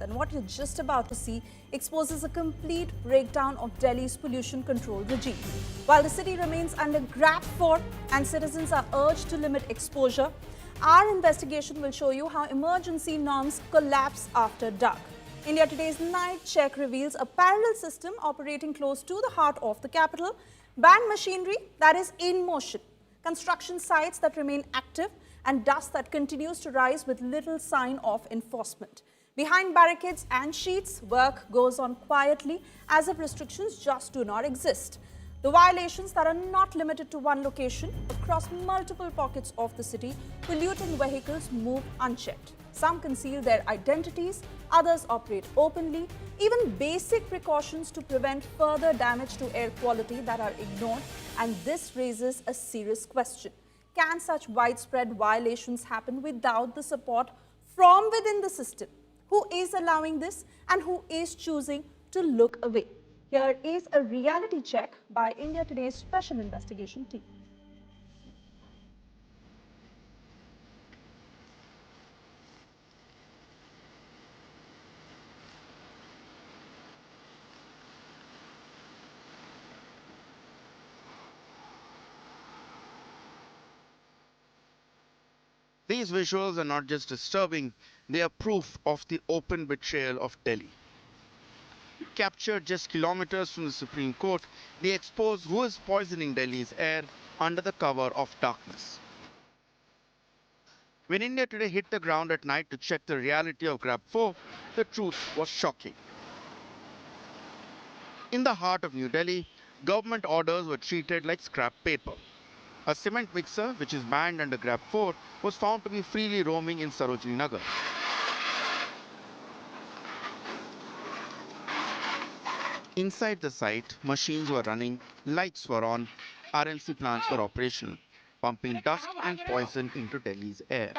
And what you're just about to see exposes a complete breakdown of Delhi's pollution control regime. While the city remains under GRAP 4 and citizens are urged to limit exposure, our investigation will show you how emergency norms collapse after dark. India Today's night check reveals a parallel system operating close to the heart of the capital, banned machinery that is in motion, construction sites that remain active, and dust that continues to rise with little sign of enforcement. Behind barricades and sheets, work goes on quietly as if restrictions just do not exist. The violations that are not limited to one location across multiple pockets of the city, polluting vehicles move unchecked. Some conceal their identities, others operate openly. Even basic precautions to prevent further damage to air quality that are ignored, and this raises a serious question. Can such widespread violations happen without the support from within the system? Who is allowing this and who is choosing to look away? Here is a reality check by India Today's special investigation team. These visuals are not just disturbing, they are proof of the open betrayal of Delhi. Captured just kilometers from the Supreme Court, they expose who is poisoning Delhi's air under the cover of darkness. When India Today hit the ground at night to check the reality of GRAP 4, the truth was shocking. In the heart of New Delhi, government orders were treated like scrap paper. A cement mixer, which is banned under GRAP 4, was found to be freely roaming in Sarojini Nagar. Inside the site, machines were running, lights were on, RLC plants were operational, pumping dust and poison into Delhi's air.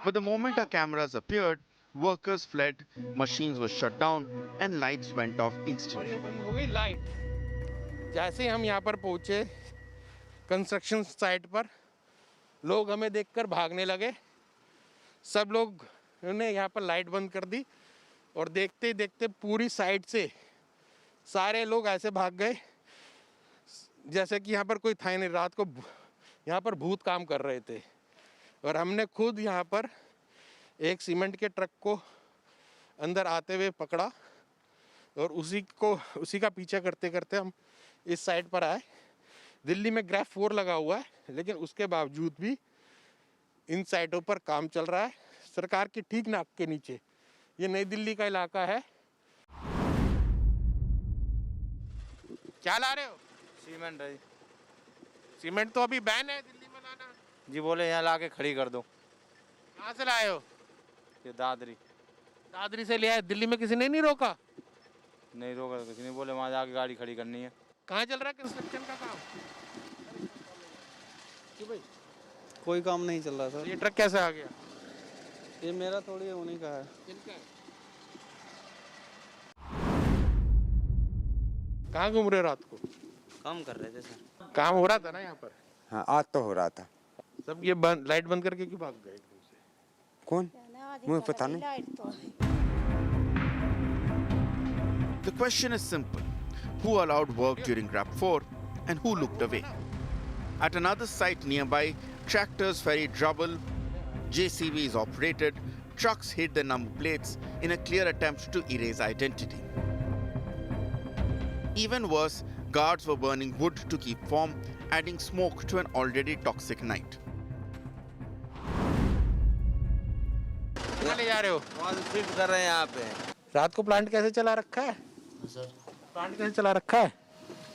But the moment our cameras appeared, workers fled, machines were shut down, and lights went off instantly. जैसे ही हम यहाँ पर पहुँचे construction site पर लोग हमें देखकर भागने लगे। सब लोग ने यहाँ पर लाइट बंद कर दी और देखते ही देखते पूरी साइड से सारे लोग ऐसे भाग गए जैसे कि यहाँ पर कोई था ही नहीं। रात को यहाँ पर भूत काम कर रहे थे और हमने खुद यहाँ पर एक सीमेंट के ट्रक को अंदर आते हुए पकड़ा और उसी का पीछा करते करते हम इस साइड पर आए। दिल्ली में ग्रैफ 4 लगा हुआ है, लेकिन उसके बावजूद भी इन साइटों पर काम चल रहा है सरकार की ठीक नाक के नीचे। ये नई दिल्ली का इलाका है। क्या ला रहे हो? सीमेंट है जी। सीमेंट तो अभी बैन है दिल्ली में लाना। जी बोले यहाँ ला के खड़ी कर दो। कहाँ से लाए हो? ये दादरी। दादरी से ले आए। दिल्ली में किसी ने नहीं रोका? नहीं रोका किसी ने, बोले वहाँ जाके गाड़ी खड़ी करनी है। कहाँ चल रहा है कंस्ट्रक्शन का काम? क्यों भाई? कोई काम नहीं चल रहा सर। ये ट्रक कैसे आ गया? ये मेरा थोड़ी है, उन्हीं का है। किनका है? कहाँ घूम रहे हो रात को? काम कर रहे थे सर। काम हो रहा था ना यहाँ पर? हाँ, आज तो हो रहा था। सब ये लाइट बंद करके क्यों भाग गए एकदम से? कौन? मुझे पता नहीं। The question is simple. Who allowed work during GRAP 4 and who looked away? At another site nearby, tractors ferried rubble, JCBs operated, trucks hid their number plates in a clear attempt to erase identity. Even worse, guards were burning wood to keep warm, adding smoke to an already toxic night. कहाँ ले जा रहे हो? वहाँ से shift कर रहे हैं यहाँ पे। रात को प्लांट कैसे चला रखा है? सर प्लांट कैसे चला रखा है?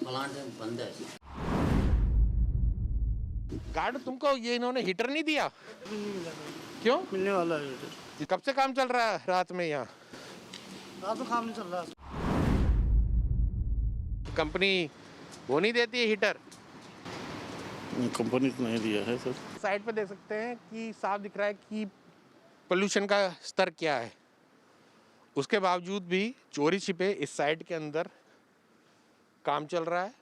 प्लांट बंद है। गार्ड तुमको ये इन्होंने हीटर नहीं दिया? क्यों? मिलने वाला है। कब से काम चल रहा है रात में यहाँ? रात में काम नहीं चल रहा। कंपनी वो नहीं देती है हीटर? कंपनी तो नहीं दिया है सर। साइड पे देख सकते हैं कि साफ दिख रहा है कि पोल्यूशन का स्तर क्या है। उसके बावजूद भी चोरी छिपे इस साइड के अंदर काम चल रहा है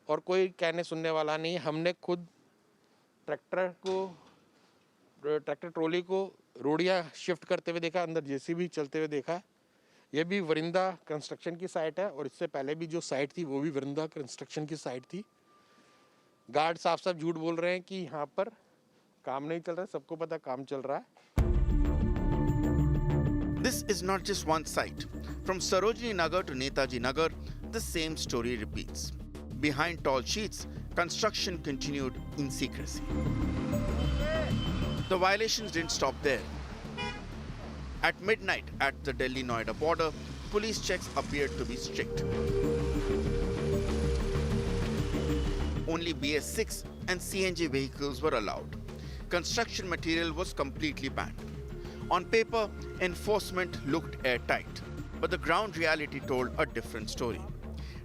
और कोई कहने सुनने वाला नहीं है। हमने खुद ट्रैक्टर को ट्रैक्टर ट्रॉली को रोड़ियाँ शिफ्ट करते हुए देखा, अंदर जेसीबी चलते हुए देखा। ये भी वरिंदा कंस्ट्रक्शन की साइट है और इससे पहले भी जो साइट थी वो भी वरिंदा कंस्ट्रक्शन की साइट थी। गार्ड साफ साफ झूठ बोल रहे हैं कि यहाँ पर काम नहीं चल रहा है, सबको पता काम चल रहा है। This is not just one site. From Sarojini Nagar to Netaji Nagar, the same story repeats. Behind tall sheets, construction continued in secrecy. The violations didn't stop there. At midnight at the Delhi-Noida border, police checks appeared to be strict. Only BS6 and CNG vehicles were allowed. Construction material was completely banned. On paper, enforcement looked airtight, but the ground reality told a different story.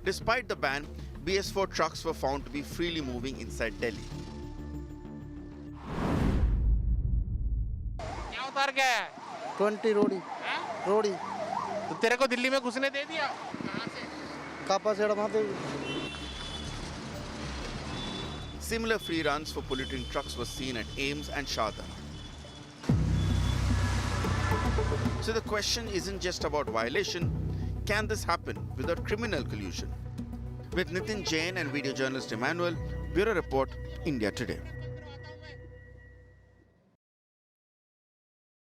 Despite the ban, BS4 trucks were found to be freely moving inside Delhi. क्या उतार गया है? 20 रोड़ी रोड़ी तो तेरे को दिल्ली में घुसने दे दिया? कहाँ से? कापा सेड़ा माते Similar free runs for polluting trucks were seen at Ames and Shahda. So the question isn't just about violation. Can this happen without criminal collusion? With Nitin Jain and video journalist Emmanuel, Bureau Report, India Today.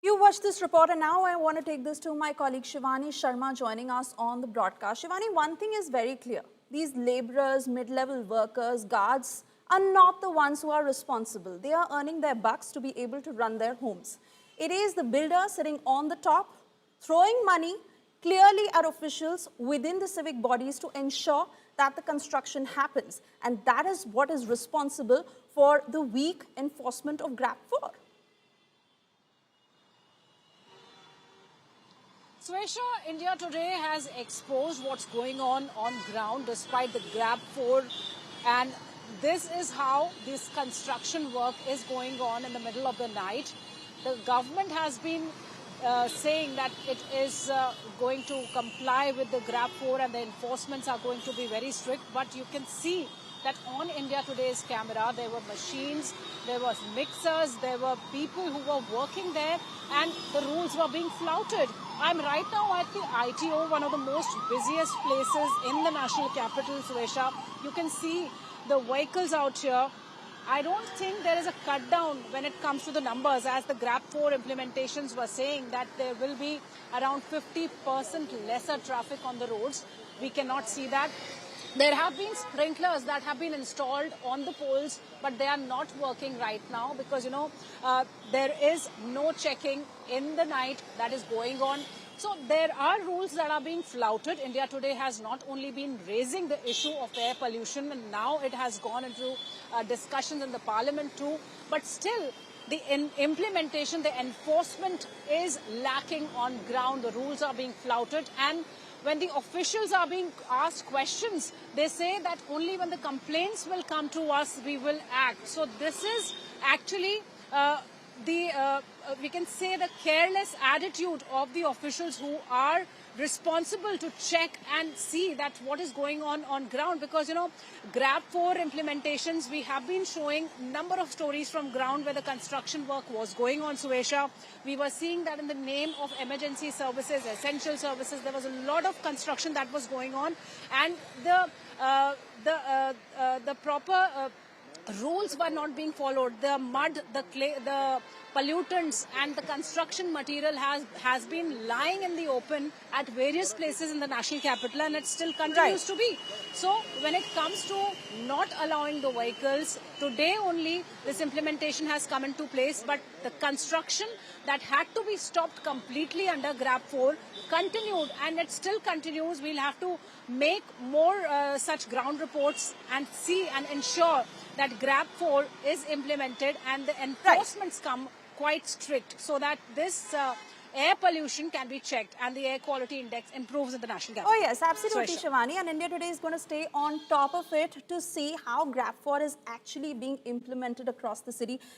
You watched this report, and now I want to take this to my colleague Shivani Sharma joining us on the broadcast. Shivani, one thing is very clear. These laborers, mid-level workers, guards are not the ones who are responsible. They are earning their bucks to be able to run their homes. It is the builder sitting on the top, throwing money clearly at officials within the civic bodies to ensure that the construction happens. And that is what is responsible for the weak enforcement of GRAP 4. Swesha, India Today has exposed what's going on ground despite the GRAP 4, and this is how this construction work is going on in the middle of the night. The government has been saying that it is going to comply with the GRAP 4 and the enforcements are going to be very strict, but you can see that on India Today's camera there were machines, there was mixers, there were people who were working there, and the rules were being flouted. I'm right now at the ITO, one of the most busiest places in the national capital, Swesha. You can see the vehicles out here. I don't think there is a cut down when it comes to the numbers, as the GRAP 4 implementations were saying that there will be around 50% lesser traffic on the roads. We cannot see that. There have been sprinklers that have been installed on the poles, but they are not working right now because, you know, there is no checking in the night that is going on. So there are rules that are being flouted. India Today has not only been raising the issue of air pollution, and now it has gone into discussions in the parliament too, but still the implementation, the enforcement is lacking on ground. The rules are being flouted, and when the officials are being asked questions, they say that only when the complaints will come to us, we will act. So this is actually we can say the careless attitude of the officials who are responsible to check and see that what is going on ground, because, you know, GRAP 4 implementations, we have been showing number of stories from ground where the construction work was going on, Suesha. We were seeing that in the name of emergency services, essential services, there was a lot of construction that was going on, and the proper rules were not being followed. The mud, the clay, the pollutants and the construction material has been lying in the open at various places in the national capital, and it still continues to be. So when it comes to not allowing the vehicles, today only this implementation has come into place, but the construction that had to be stopped completely under GRAP 4 continued, and it still continues. We'll have to make more such ground reports and see and ensure that GRAP 4 is implemented and the enforcements come quite strict, so that this air pollution can be checked and the air quality index improves in the national capital. Oh yes, absolutely, Shivani. And India Today is going to stay on top of it to see how GRAP 4 is actually being implemented across the city.